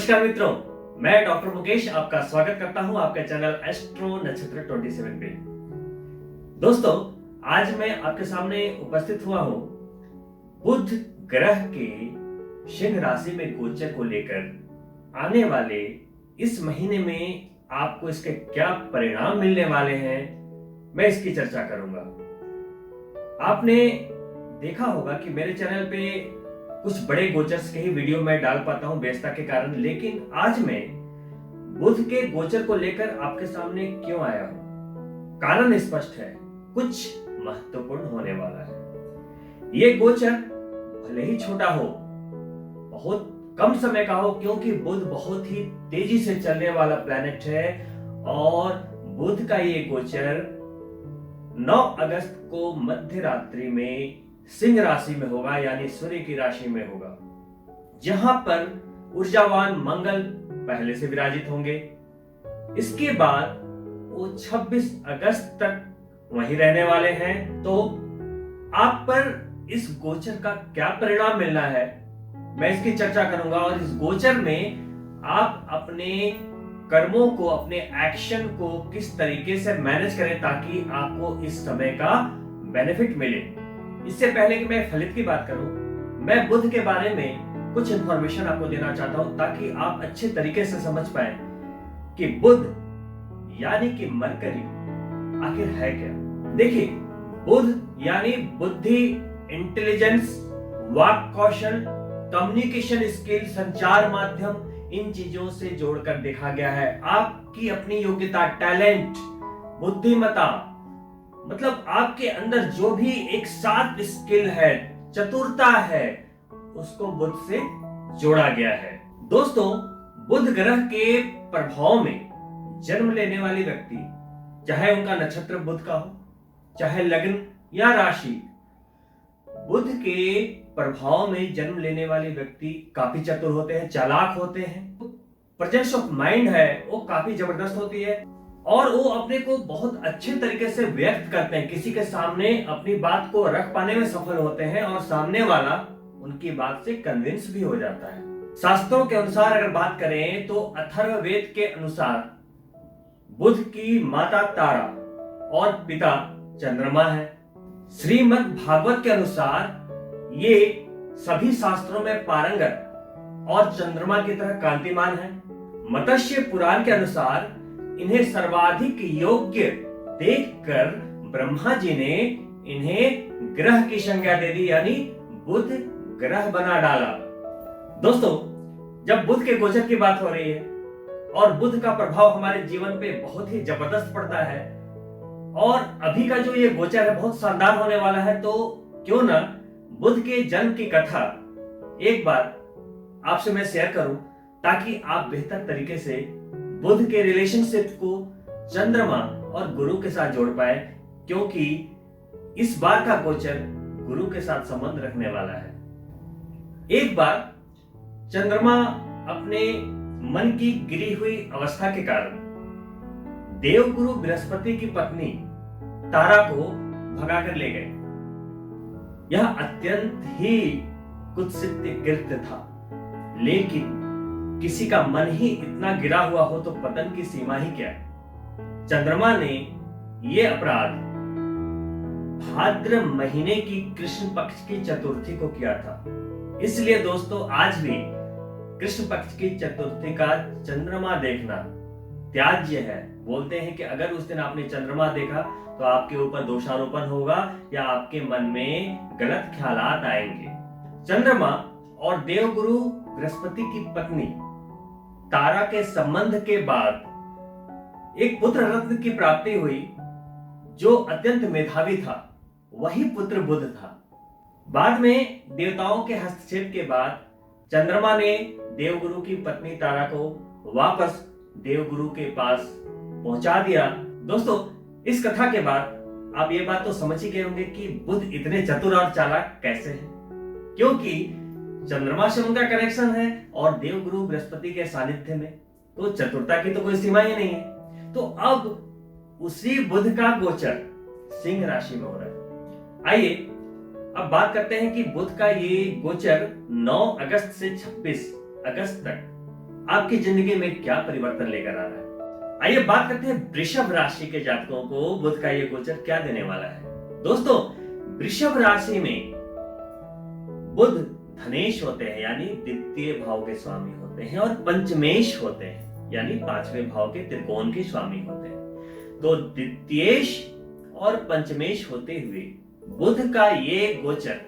नमस्कार मित्रों, मैं डॉक्टर मुकेश आपका स्वागत करता हूं आपके चैनल एस्ट्रो नक्षत्र 27 पे। दोस्तों, आज मैं आपके सामने उपस्थित हुआ हूं बुध ग्रह के सिंह राशि में गोचर को लेकर। आने वाले इस महीने में आपको इसके क्या परिणाम मिलने वाले हैं, मैं इसकी चर्चा करूंगा। आपने देखा होगा कि मेरे चैनल पे कुछ बड़े गोचर्स के ही वीडियो मैं डाल पाता हूं व्यस्तता के कारण, लेकिन आज मैं बुध के गोचर को लेकर आपके सामने क्यों आया हूं? कारण स्पष्ट है, कुछ महत्वपूर्ण होने वाला है। ये गोचर भले ही छोटा हो, बहुत कम समय का हो, क्योंकि बुध बहुत ही तेजी से चलने वाला प्लैनेट है और बुध का ये गोचर 9 अगस्त को मध्य रात्रि में सिंह राशि में होगा, यानी सूर्य की राशि में होगा, जहां पर ऊर्जावान मंगल पहले से विराजित होंगे। इसके बाद वो 26 अगस्त तक वहीं रहने वाले हैं। तो आप पर इस गोचर का क्या परिणाम मिलना है, मैं इसकी चर्चा करूंगा। और इस गोचर में आप अपने कर्मों को, अपने एक्शन को किस तरीके से मैनेज करें ताकि आपको इस समय का बेनिफिट मिले। इससे पहले कि मैं फलित की बात करूं, मैं बुध के बारे में कुछ इंफॉर्मेशन आपको देना चाहता हूं ताकि आप अच्छे तरीके से समझ पाए कि बुध यानी कि मरकरी आखिर है क्या। देखिए, बुध यानी बुद्धि, इंटेलिजेंस, वाक कौशल, कम्युनिकेशन स्किल, संचार माध्यम, इन चीजों से जोड़कर देखा गया है। आपकी अपनी योग्यता, टैलेंट, बुद्धिमत्ता, मतलब आपके अंदर जो भी एक सात स्किल है, चतुरता है, उसको बुध से जोड़ा गया है। दोस्तों, बुध ग्रह के प्रभाव में जन्म लेने वाली व्यक्ति, चाहे उनका नक्षत्र बुध का हो, चाहे लग्न या राशि, बुध के प्रभाव में जन्म लेने वाले व्यक्ति काफी चतुर होते हैं, चालाक होते हैं। प्रेजेंस ऑफ माइंड है वो काफी जबरदस्त होती है और वो अपने को बहुत अच्छे तरीके से व्यक्त करते हैं, किसी के सामने अपनी बात को रख पाने में सफल होते हैं और सामने वाला उनकी बात से कन्विंस भी हो जाता है। शास्त्रों के अनुसार अगर बात करें तो अथर्ववेद के अनुसार बुध की माता तारा और पिता चंद्रमा है। श्रीमद् भागवत के अनुसार ये सभी शास्त्रों में पारंगत और चंद्रमा की तरह कांतिमान है। मत्स्य पुराण के अनुसार इन्हें सर्वाधिक योग्य देखकर ब्रह्मा जी ने इन्हें ग्रह की संज्ञा दे दी, यानी बुध ग्रह बना डाला। दोस्तों, जब बुध के गोचर की बात हो रही है और बुध का प्रभाव हमारे जीवन पे बहुत ही जबरदस्त पड़ता है और अभी का जो ये गोचर है बहुत शानदार होने वाला है, तो क्यों ना बुध के जन्म की कथा एक बार आपसे मैं शेयर करूं ताकि आप बेहतर तरीके से बुध के रिलेशनशिप को चंद्रमा और गुरु के साथ जोड़ पाए, क्योंकि इस बार का गोचर गुरु के साथ संबंध रखने वाला है। एक बार चंद्रमा अपने मन की गिरी हुई अवस्था के कारण देवगुरु बृहस्पति की पत्नी तारा को भगाकर ले गए। यह अत्यंत ही कुत्सित कृत्य था, लेकिन किसी का मन ही इतना गिरा हुआ हो तो पतन की सीमा ही क्या है। चंद्रमा ने यह अपराध भाद्र महीने की कृष्ण पक्ष की चतुर्थी को किया था। इसलिए दोस्तों, आज भी कृष्ण पक्ष की चतुर्थी का चंद्रमा देखना त्याज्य है। बोलते हैं कि अगर उस दिन आपने चंद्रमा देखा तो आपके ऊपर दोषारोपण होगा या आपके मन में गलत ख्यालात आएंगे। चंद्रमा और देवगुरु बृहस्पति की पत्नी तारा के संबंध के बाद एक पुत्र रत्न की प्राप्ति हुई जो अत्यंत मेधावी था। वही पुत्र बुध था। बाद में देवताओं के हस्तक्षेप के बाद चंद्रमा ने देवगुरु की पत्नी तारा को वापस देवगुरु के पास पहुंचा दिया। दोस्तों, इस कथा के बाद आप ये बात तो समझ ही गए होंगे कि बुध इतने चतुर और चालाक कैसे हैं, क्योंकि चंद्रमा से उनका कनेक्शन है और देवगुरु बृहस्पति के सानिध्य में, तो चतुरता की तो कोई सीमा ही नहीं है। तो अब उसी बुध का गोचर सिंह राशि में हो रहा है। आइए अब बात करते हैं कि बुध का ये गोचर 9 अगस्त से 26 अगस्त तक आपकी जिंदगी में क्या परिवर्तन लेकर आ रहा है। आइए बात करते हैं वृषभ राशि के जातकों को बुध का ये गोचर क्या देने वाला है। दोस्तों, वृषभ राशि में बुध धनेश होते हैं यानी द्वितीय भाव के स्वामी होते हैं, और पंचमेश होते हैं यानी पांचवें भाव के त्रिकोण के स्वामी होते हैं। तो द्वितीयेश और पंचमेश होते हुए बुध का ये गोचर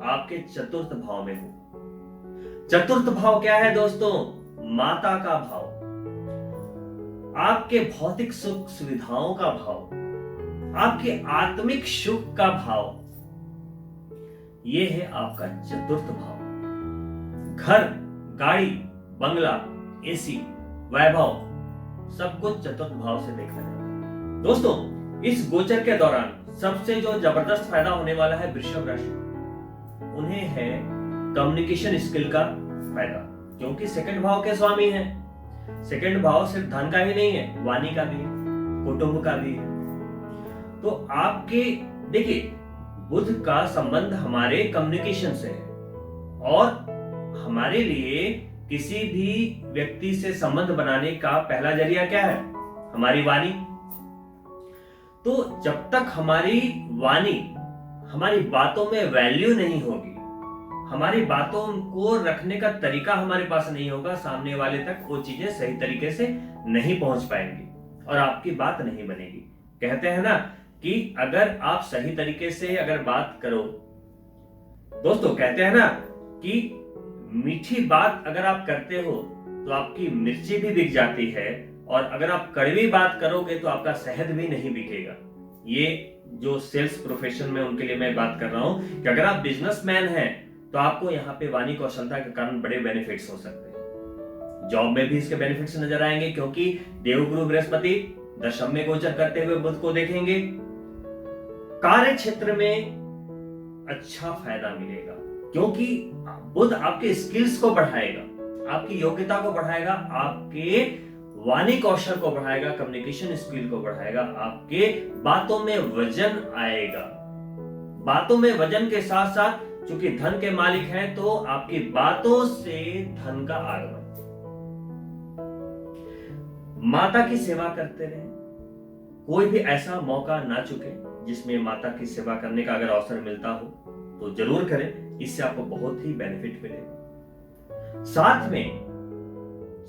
आपके चतुर्थ भाव में हो। चतुर्थ भाव क्या है दोस्तों? माता का भाव, आपके भौतिक सुख सुविधाओं का भाव, आपके आत्मिक सुख का भाव, ये है आपका चतुर्थ भाव। घर, गाड़ी, बंगला, एसी, वैभव, सब कुछ चतुर्थ भाव से देखा जाता है। दोस्तों, इस गोचर के दौरान सबसे जो जबरदस्त फायदा होने वाला है वृषभ राशि, उन्हें है कम्युनिकेशन स्किल का फायदा, क्योंकि सेकंड भाव के स्वामी हैं। सेकंड भाव सिर्फ धन का ही नहीं है, वाणी का भी है, कुटुंब का भी है। तो आपके देखिए, बुध का संबंध हमारे कम्युनिकेशन से है, और हमारे लिए किसी भी व्यक्ति से संबंध बनाने का पहला जरिया क्या है? हमारी वाणी। तो जब तक हमारी वाणी, हमारी बातों में वैल्यू नहीं होगी, हमारी बातों को रखने का तरीका हमारे पास नहीं होगा, सामने वाले तक वो चीजें सही तरीके से नहीं पहुंच पाएंगी और आपकी बात नहीं बनेगी। कहते हैं ना कि अगर आप सही तरीके से अगर बात करो, दोस्तों कहते हैं ना कि मीठी बात अगर आप करते हो तो आपकी मिर्ची भी बिक जाती है, और अगर आप कड़वी बात करोगे तो आपका शहद भी नहीं बिकेगा। ये जो सेल्स प्रोफेशन में उनके लिए मैं बात कर रहा हूं कि अगर आप बिजनेसमैन हैं तो आपको यहाँ पे वाणी कौशलता के कारण बड़े बेनिफिट्स हो सकते हैं। जॉब में भी इसके बेनिफिट्स नजर आएंगे, क्योंकि देवगुरु बृहस्पति दशम में गोचर करते हुए बुध को देखेंगे। कार्य क्षेत्र में अच्छा फायदा मिलेगा, क्योंकि बुध आपके स्किल्स को बढ़ाएगा, आपकी योग्यता को बढ़ाएगा, आपके वाणी कौशल को बढ़ाएगा, कम्युनिकेशन स्किल को बढ़ाएगा, आपके बातों में वजन आएगा। बातों में वजन के साथ साथ चूंकि धन के मालिक हैं, तो आपकी बातों से धन का आगमन। माता की सेवा करते रहे, कोई भी ऐसा मौका ना चुके जिसमें माता की सेवा करने का अगर अवसर मिलता हो तो जरूर करें, इससे आपको बहुत ही बेनिफिट मिलेगा। साथ में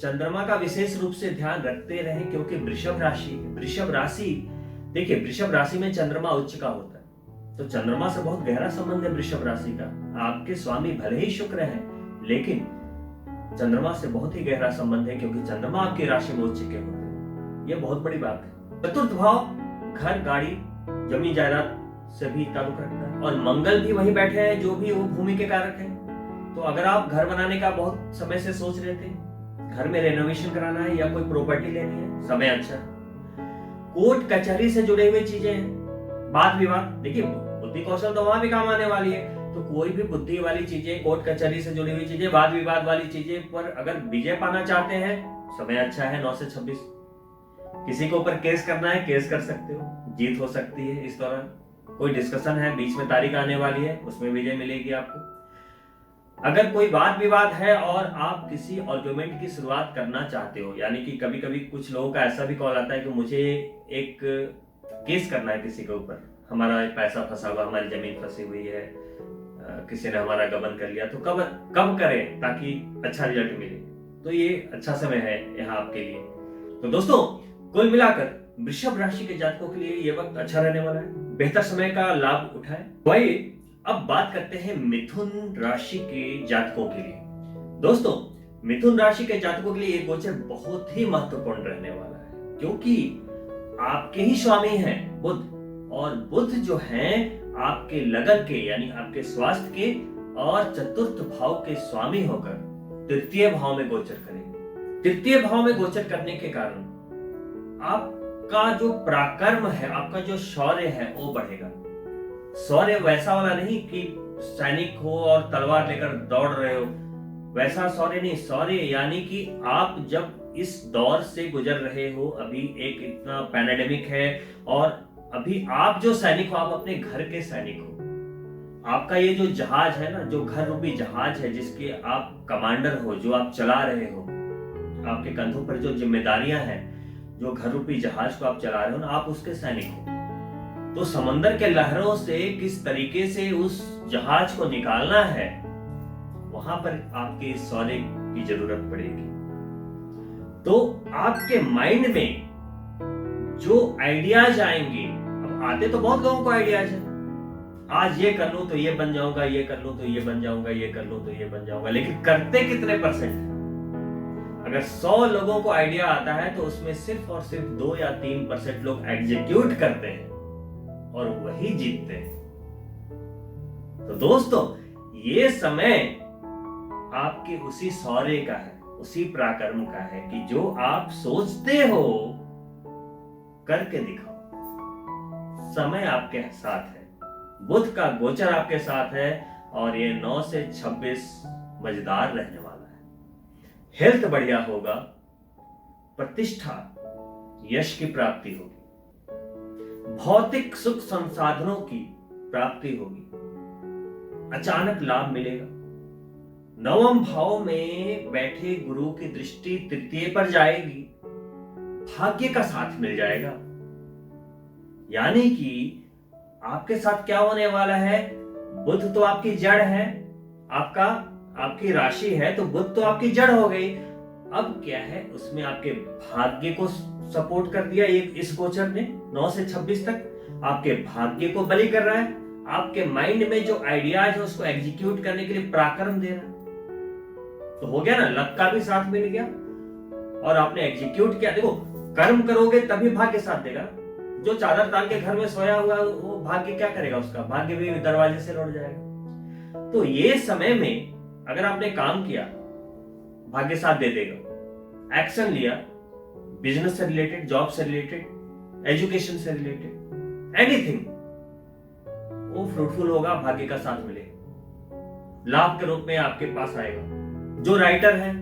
चंद्रमा का विशेष रूप से ध्यान रखते रहें, क्योंकि वृषभ राशि देखिए, वृषभ राशि में चंद्रमा उच्च का होता है, तो चंद्रमा से बहुत गहरा संबंध है वृषभ राशि का। आपके स्वामी भले ही शुक्र हैं, लेकिन चंद्रमा से बहुत ही गहरा संबंध है, क्योंकि चंद्रमा आपकी राशि में उच्च के होते हैं। यह बहुत बड़ी बात है। चतुर्थ भाव घर, गाड़ी, जमीन जायदाद से भी ताल्लुक रखता है, और मंगल भी वहीं बैठे हैं जो भी वो भूमि के कारक हैं। तो अगर आप घर बनाने का बहुत समय से सोच रहे थे, घर में रेनोवेशन कराना है या कोई प्रॉपर्टी लेनी है, समय अच्छा है। कोर्ट कचहरी से जुड़े हुए चीजें हैं, वाद विवाद, देखिए बुद्धि कौशल तो वहां भी काम आने वाली है। तो कोई भी बुद्धि वाली चीजें, कोर्ट कचहरी से जुड़ी हुई चीजें, वाद विवाद वाली चीजें पर अगर विजय पाना चाहते हैं, समय अच्छा है। 9 से 26 किसी के ऊपर केस करना है, केस कर सकते हो, जीत हो सकती है इस दौरान। कोई डिस्कशन है, बीच में तारीख आने वाली है, उसमें विजय मिलेगी आपको। अगर कोई वाद विवाद है और आप किसी आर्गुमेंट की शुरुआत करना चाहते हो, यानी कि कभी कभी कुछ लोगों का ऐसा भी कॉल आता है कि मुझे एक केस करना है किसी के ऊपर, हमारा पैसा फंसा हुआ, हमारी जमीन फंसी हुई है, किसी ने हमारा गबन कर लिया, तो कब करें ताकि अच्छा रिजल्ट मिले। तो ये अच्छा समय है यहाँ आपके लिए। तो दोस्तों, कुल मिलाकर वृषभ राशि के जातकों के लिए ये वक्त अच्छा रहने वाला है, बेहतर समय का लाभ उठाएं। वही अब बात करते हैं मिथुन राशि के जातकों के लिए। दोस्तों, मिथुन राशि के जातकों के लिए ये गोचर बहुत ही महत्वपूर्ण रहने वाला है, क्योंकि आपके ही स्वामी हैं बुध, और बुध जो हैं आपके लगन के यानी आपके स्वास्थ्य के और चतुर्थ भाव के स्वामी होकर तृतीय भाव में गोचर करेंगे। तृतीय भाव में गोचर करने के कारण आपका जो पराक्रम है, आपका जो शौर्य है वो बढ़ेगा। शौर्य वैसा वाला नहीं कि सैनिक हो और तलवार लेकर दौड़ रहे हो, वैसा शौर्य नहीं। शौर्य यानी कि आप जब इस दौर से गुजर रहे हो, अभी एक इतना पैंडेमिक है, और अभी आप जो सैनिक हो, आप अपने घर के सैनिक हो। आपका ये जो जहाज है ना, जो घर रूपी जहाज है, जिसके आप कमांडर हो, जो आप चला रहे हो, आपके कंधों पर जो जिम्मेदारियां हैं, जो घर रूपी जहाज को आप चला रहे हो ना, आप उसके सैनिक हो। तो समंदर के लहरों से किस तरीके से उस जहाज को निकालना है, वहां पर आपके इस शौर्य की जरूरत पड़ेगी। तो आपके माइंड में जो आइडियाज आएंगे, अब आते तो बहुत लोगों को आइडियाज है, आज ये कर लूं तो ये बन जाऊंगा, ये कर लूं तो ये बन जाऊंगा, ये कर लूं तो ये बन जाऊंगा, लेकिन करते कितने परसेंट? अगर 100 लोगों को आइडिया आता है तो उसमें सिर्फ और सिर्फ 2 या 3% लोग एग्जीक्यूट करते हैं और वही जीतते हैं। तो दोस्तों, ये समय आपके उसी शौर्य का है, उसी पराक्रम का है कि जो आप सोचते हो करके दिखाओ। समय आपके साथ है, बुध का गोचर आपके साथ है और ये 9 से 26 मजेदार रहने वाला है। हेल्थ बढ़िया होगा, प्रतिष्ठा, यश की प्राप्ति होगी, भौतिक सुख संसाधनों की प्राप्ति होगी, अचानक लाभ मिलेगा। 9वें भाव में बैठे गुरु की दृष्टि तृतीय पर जाएगी, भाग्य का साथ मिल जाएगा। यानी कि आपके साथ क्या होने वाला है, बुध तो आपकी जड़ है, आपकी राशि है, तो बुध तो आपकी जड़ हो गई। अब क्या है, उसमें आपके भाग्य को सपोर्ट कर दिया इस गोचर ने 9 से 26 तक आपके भाग्य को बलि कर रहा है, आपके माइंड में जो आइडियाज है उसको एग्जीक्यूट करने के लिए पराक्रम दे रहा है। तो हो गया ना, लक का भी साथ मिल गया और आपने एग्जीक्यूट किया। देखो, कर्म करोगे तभी भाग्य साथ देगा। जो चादर तान के घर में सोया हुआ है वो भाग्य क्या करेगा, उसका भाग्य भी दरवाजे से लौट जाएगा। तो ये समय में अगर आपने काम किया, भाग्य साथ दे देगा। एक्शन लिया, बिजनेस से रिलेटेड, जॉब से रिलेटेड, एजुकेशन से रिलेटेड, एनीथिंग, वो फ्रूटफुल होगा, भाग्य का साथ मिलेगा, लाभ के रूप में आपके पास आएगा। जो राइटर है,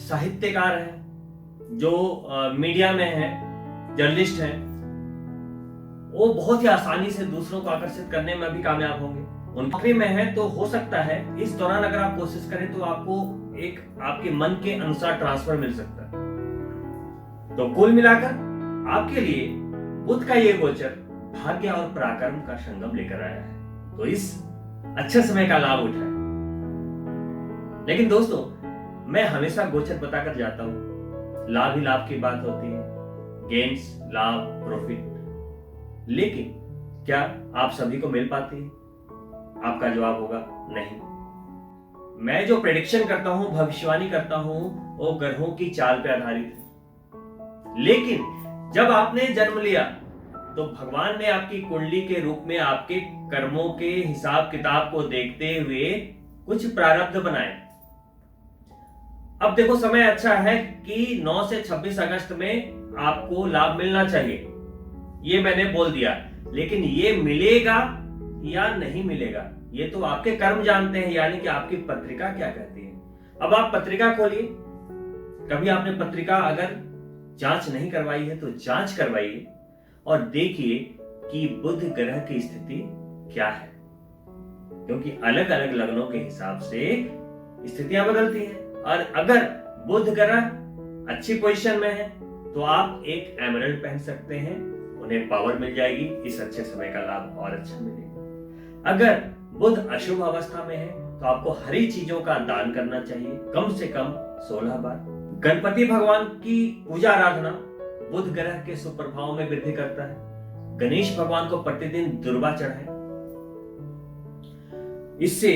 साहित्यकार है, जो मीडिया में है, जर्नलिस्ट है, वो बहुत ही आसानी से दूसरों को आकर्षित करने में भी कामयाब होंगे। उन नौकरी में है तो हो सकता है इस दौरान अगर आप कोशिश करें तो आपको एक आपके मन के अनुसार ट्रांसफर मिल सकता है। तो कुल मिलाकर आपके लिए बुध का ये गोचर भाग्य और पराक्रम का संगम लेकर आया है। तो इस अच्छे समय का लाभ उठाएं। लेकिन दोस्तों, मैं हमेशा गोचर बताकर जाता हूं, लाभ ही लाभ की बात होती है, गेन्स, लाभ, प्रॉफिट। लेकिन क्या आप सभी को मिल पाती है? आपका जवाब होगा नहीं। मैं जो प्रेडिक्शन करता हूं, भविष्यवाणी करता हूं, वो ग्रहों की चाल पे आधारित है। लेकिन जब आपने जन्म लिया तो भगवान ने आपकी कुंडली के रूप में आपके कर्मों के हिसाब किताब को देखते हुए कुछ प्रारब्ध बनाए। अब देखो, समय अच्छा है कि 9 से 26 अगस्त में आपको लाभ मिलना चाहिए, ये मैंने बोल दिया। लेकिन ये मिलेगा या नहीं मिलेगा, ये तो आपके कर्म जानते हैं, यानी कि आपकी पत्रिका क्या कहती है। अब आप पत्रिका खोलिए, कभी आपने पत्रिका अगर जांच नहीं करवाई है तो जांच करवाइए और देखिए कि बुध ग्रह की स्थिति क्या है, क्योंकि अलग अलग लग्नों के हिसाब से स्थितियां बदलती हैं। और अगर बुध ग्रह अच्छी पोजीशन में है तो आप एक एमरल्ड पहन सकते हैं, उन्हें पावर मिल जाएगी, इस अच्छे समय का लाभ और अच्छा मिलेगा। अगर बुध अशुभ अवस्था में है तो आपको हरी चीजों का दान करना चाहिए, कम से कम 16 बार। गणपति भगवान की पूजा आराधना बुध ग्रह के सुप्रभाव में वृद्धि करता है। गणेश भगवान को प्रतिदिन दुर्वा चढ़ाएं, इससे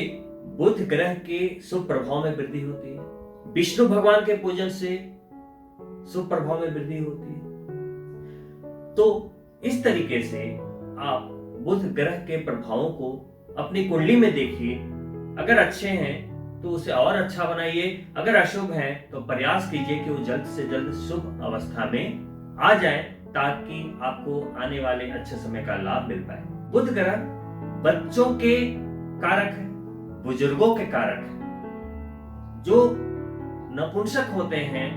बुध ग्रह के शुभ प्रभाव में वृद्धि होती है। विष्णु भगवान के पूजन से शुभ प्रभाव में वृद्धि होती है। तो इस तरीके से आप बुध ग्रह के प्रभावों को अपनी कुंडली में देखिए। अगर अच्छे हैं तो उसे और अच्छा बनाइए, अगर अशुभ है तो प्रयास कीजिए कि वो जल्द से जल्द शुभ अवस्था में आ जाए, ताकि आपको आने वाले अच्छे समय का लाभ मिल पाए। बुध ग्रह बच्चों के कारक है, बुजुर्गों के कारक है, जो नपुंसक होते हैं,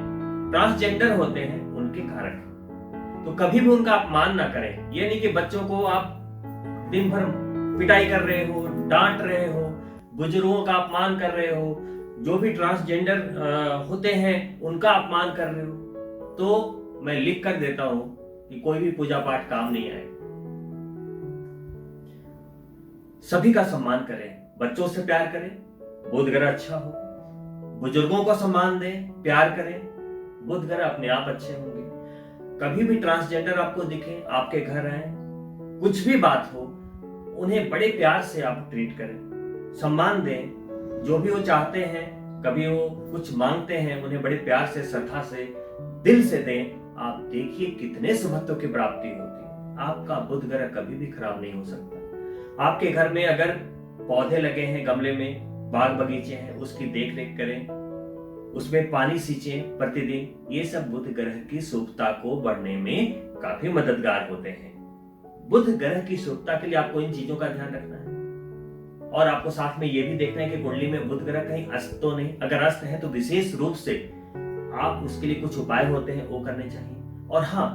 ट्रांसजेंडर होते हैं, उनके कारक है। तो कभी भी उनका अपमान ना करें। ये नहीं कि बच्चों को आप दिन भर पिटाई कर रहे हो, डांट रहे हो, बुजुर्गों का अपमान कर रहे हो, जो भी ट्रांसजेंडर होते हैं उनका अपमान कर रहे हो, तो मैं लिख कर देता हूं कि कोई भी पूजा पाठ काम नहीं आए। सभी का सम्मान करें, बच्चों से प्यार करें, बोध घर अच्छा हो, बुजुर्गों को सम्मान दें, प्यार करें, बोध घर अपने आप अच्छे होंगे। कभी भी ट्रांसजेंडर आपको दिखे, आपके घर आए, कुछ भी बात हो, उन्हें बड़े प्यार से आप ट्रीट करें, सम्मान दें। जो भी वो चाहते हैं, कभी वो कुछ मांगते हैं, उन्हें बड़े प्यार से, श्रद्धा से, दिल से दें। आप देखिए कितने सुभत्तों की प्राप्ति होती है। आपका बुध ग्रह कभी भी खराब नहीं हो सकता। आपके घर में अगर पौधे लगे हैं, गमले में बाग बगीचे हैं, उसकी देख रेख करें, उसमें पानी सींचें प्रतिदिन। ये सब बुध ग्रह की शुभता को बढ़ने में काफी मददगार होते हैं। बुध ग्रह की शुभता के लिए आपको इन चीजों का ध्यान रखना है, और आपको साथ में यह भी देखना है कि कुंडली में बुध ग्रह कहीं अस्त तो नहीं। अगर अस्त है तो विशेष रूप से आप उसके लिए कुछ उपाय होते हैं वो करने चाहिए। और हाँ,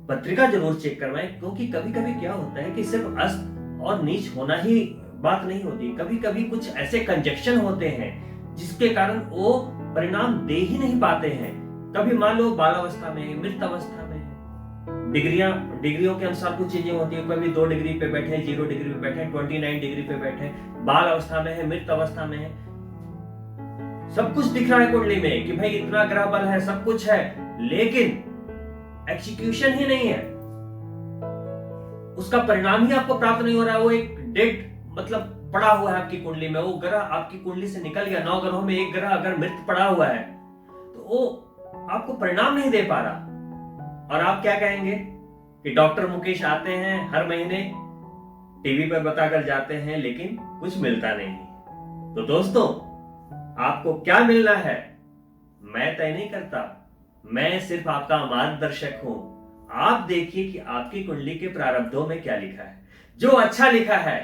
पत्रिका जरूर चेक करवाएं, क्योंकि कभी कभी क्या होता है कि सिर्फ अस्त और नीच होना ही बात नहीं होती। कभी कभी कुछ ऐसे कंजक्शन होते हैं जिसके कारण वो परिणाम दे ही नहीं पाते हैं। कभी मान लो बालावस्था में, मृत अवस्था में, डिग्रियों के अनुसार कुछ चीजें होती है। कभी 2 डिग्री पे बैठे, 0 डिग्री पे बैठे, 29 डिग्री पे बैठे, बाल अवस्था में है, मृत अवस्था में है, सब कुछ दिख रहा है कुंडली में कि भाई इतना ग्रह बल है, सब कुछ है, लेकिन एग्जीक्यूशन ही नहीं है, उसका परिणाम ही आपको प्राप्त नहीं हो रहा है। वो एक डेड मतलब पड़ा हुआ है आपकी कुंडली में। वो ग्रह आपकी कुंडली से निकल गया। 9 ग्रहों में एक ग्रह अगर मृत पड़ा हुआ है तो वो आपको परिणाम नहीं दे पा रहा। और आप क्या कहेंगे कि डॉक्टर मुकेश आते हैं हर महीने, टीवी पर बताकर जाते हैं, लेकिन कुछ मिलता नहीं। तो दोस्तों, आपको क्या मिलना है मैं तय नहीं करता, मैं सिर्फ आपका मार्गदर्शक हूं। आप देखिए कि आपकी कुंडली के प्रारब्धों में क्या लिखा है। जो अच्छा लिखा है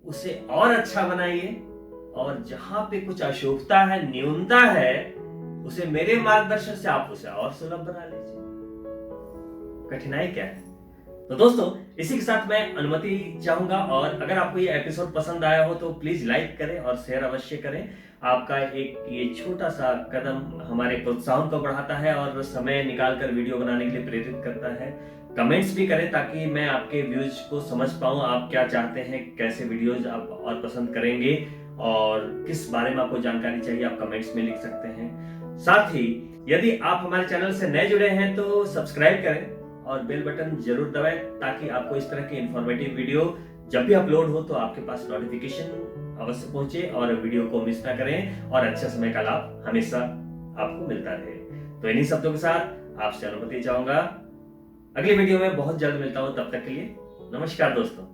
उसे और अच्छा बनाइए, और जहां पे कुछ अशुभता है, न्यूनता है, उसे मेरे मार्गदर्शन से आप उसे और सुलभ बना लीजिए। कठिनाई क्या है? तो दोस्तों, इसी के साथ मैं अनुमति चाहूंगा, और अगर आपको ये एपिसोड पसंद आया हो तो प्लीज लाइक करें और शेयर अवश्य करें। आपका एक ये छोटा सा कदम हमारे प्रोत्साहन को बढ़ाता है और समय निकालकर वीडियो बनाने के लिए प्रेरित करता है। कमेंट्स भी करें ताकि मैं आपके व्यूज को समझ पाऊं, आप क्या चाहते हैं, कैसे वीडियोज आप और पसंद करेंगे, और किस बारे में आपको जानकारी चाहिए, आप कमेंट्स में लिख सकते हैं। साथ ही यदि आप हमारे चैनल से नए जुड़े हैं तो सब्सक्राइब करें और बेल बटन जरूर दबाएं, ताकि आपको इस तरह की इंफॉर्मेटिव वीडियो जब भी अपलोड हो तो आपके पास नोटिफिकेशन अवश्य पहुंचे और वीडियो को मिस ना करें, और अच्छे समय का लाभ हमेशा आपको मिलता रहे। तो इन्हीं शब्दों के साथ आपसे अनुमति चाहूंगा। अगली वीडियो में बहुत जल्द मिलता हूं, तब तक के लिए नमस्कार दोस्तों।